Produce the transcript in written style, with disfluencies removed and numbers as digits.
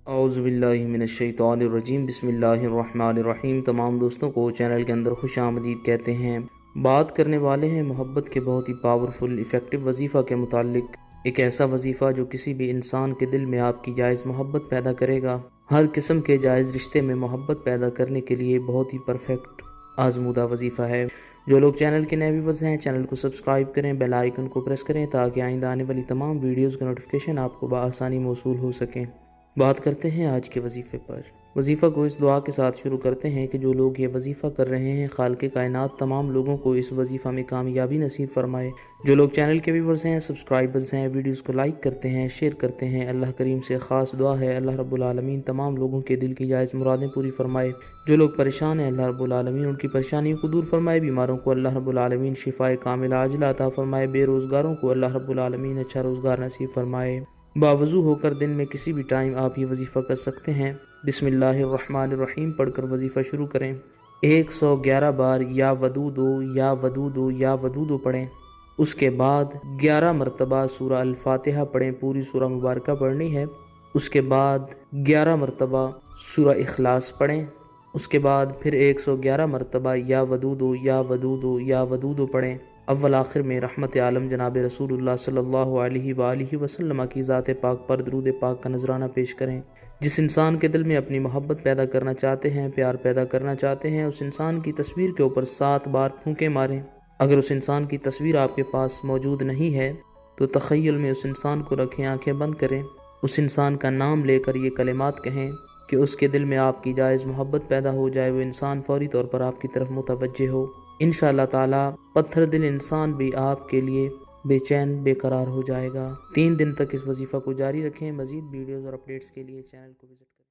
اعوذ باللہ من الشیطان الرجیم، بسم اللہ الرحمن الرحیم۔ تمام دوستوں کو چینل کے اندر خوش آمدید کہتے ہیں۔ بات کرنے والے ہیں محبت کے بہت ہی پاورفل افیکٹو وظیفہ کے متعلق۔ ایک ایسا وظیفہ جو کسی بھی انسان کے دل میں آپ کی جائز محبت پیدا کرے گا۔ ہر قسم کے جائز رشتے میں محبت پیدا کرنے کے لیے بہت ہی پرفیکٹ آزمودہ وظیفہ ہے۔ جو لوگ چینل کے نئے ویورز ہیں، چینل کو سبسکرائب کریں، بیل آئیکن کو پریس کریں تاکہ آئندہ آنے والی تمام ویڈیوز کا نوٹیفیکیشن آپ کو بآسانی موصول ہو سکیں۔ بات کرتے ہیں آج کے وظیفے پر۔ وظیفہ کو اس دعا کے ساتھ شروع کرتے ہیں کہ جو لوگ یہ وظیفہ کر رہے ہیں، خالق کائنات تمام لوگوں کو اس وظیفہ میں کامیابی نصیب فرمائے۔ جو لوگ چینل کے ویورز ہیں، سبسکرائبرز ہیں، ویڈیوز کو لائک کرتے ہیں، شیئر کرتے ہیں، اللہ کریم سے خاص دعا ہے اللہ رب العالمین تمام لوگوں کے دل کی جائز مرادیں پوری فرمائے۔ جو لوگ پریشان ہیں، اللہ رب العالمین ان کی پریشانیوں کو دور فرمائے۔ بیماروں کو اللہ رب العالمین شفائے کاملہ عاجلہ عطا فرمائے۔ بے روزگاروں کو اللہ رب العالمین اچھا روزگار نصیب فرمائے۔ باوضو ہو کر دن میں کسی بھی ٹائم آپ یہ وظیفہ کر سکتے ہیں۔ بسم اللہ الرحمن الرحیم پڑھ کر وظیفہ شروع کریں۔ 111 بار یا ودودو یا ودودو یا ودودو پڑھیں۔ اس کے بعد 11 مرتبہ سورہ الفاتحہ پڑھیں، پوری سورہ مبارکہ پڑھنی ہے۔ اس کے بعد 11 مرتبہ سورہ اخلاص پڑھیں۔ اس کے بعد پھر 111 مرتبہ یا ودودو یا ودودو یا ودودو پڑھیں۔ اول آخر میں رحمت عالم جناب رسول اللہ صلی اللہ علیہ وآلہ وسلم کی ذات پاک پر درود پاک کا نذرانہ پیش کریں۔ جس انسان کے دل میں اپنی محبت پیدا کرنا چاہتے ہیں، پیار پیدا کرنا چاہتے ہیں، اس انسان کی تصویر کے اوپر 7 بار پھونکے ماریں۔ اگر اس انسان کی تصویر آپ کے پاس موجود نہیں ہے تو تخیل میں اس انسان کو رکھیں، آنکھیں بند کریں، اس انسان کا نام لے کر یہ کلمات کہیں کہ اس کے دل میں آپ کی جائز محبت پیدا ہو جائے، وہ انسان فوری طور پر آپ کی طرف متوجہ ہو۔ انشاءاللہ تعالی پتھر دل انسان بھی آپ کے لیے بے چین بے قرار ہو جائے گا۔ 3 دن تک اس وظیفہ کو جاری رکھیں۔ مزید ویڈیوز اور اپڈیٹس کے لیے چینل کو وزٹ کریں۔